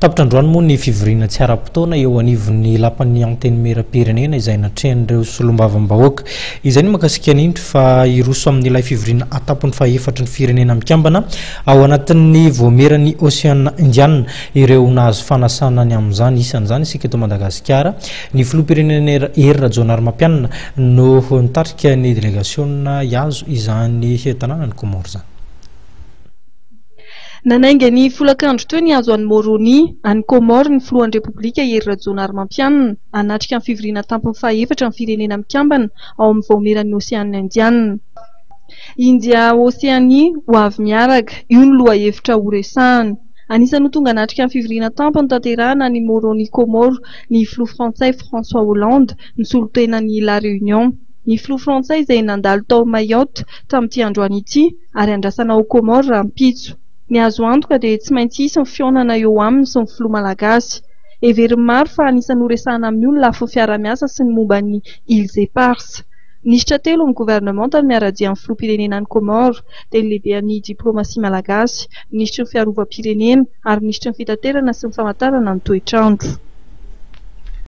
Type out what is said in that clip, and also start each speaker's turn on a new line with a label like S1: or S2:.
S1: Tapitandroany moa ny fivoriana tsy ara-potoana eo anivon'ny lapan'ny anteny mera-pirenena izay natrehan'ireo solombavam-bahoaka. Izay no makasika n'indry fa iroso amin'ilay fivoriana atapon'ny fahefatry ny firenena mikambana ao anatin'ny voamerany Oceana Indiana ireo nahazo fanasana ny amin'izany isan'izany isika eto Madagasikara. Ny filoham-pirenena Hery Rajaonarimampianina no nitarika ny délégation iazo izany tanàna ny Comore zany.
S2: Nanainga ny folakandro teo ny azo any Moroni, any Comore ny filohan'ny Repoblika Hery Rajaonarimampianina hanatrika ny fivoriana tampony faefatra ny firenena mikambana ao amin'ny voameran'ny Oceana Indiana. India Oceanie ho avy miaraka, io ny loha hevitra ho resahany. Anisany tonga natrika ny fivoriana tampony tanterahana ny Moroni Comore ny filoha frantsay François Hollande ny solotenan'ny La Réunion. Ny filoha frantsay izay nandalo tao Mayotte tamin'ity androany ity ary andrasana ao Comore raha mpitso. Ny azo antoka dia tsy maintsy hisy ny fionana eo aminy sy ny filoha malagasy. Everiny maro fa anisany horesahana amin'ny olona lafiny fiara-miasa sy ny momba ny Îles Éparses. Nisitra telo ny gouvernemanta ny miaradia amin'ny filoham-pirenena ny Comore dia ny lehibean'ny diplomasia malagasy, ministry ny fiarovam-pirenena ary ministry ny fitaterana sy ny famantarana ny toetr'andro.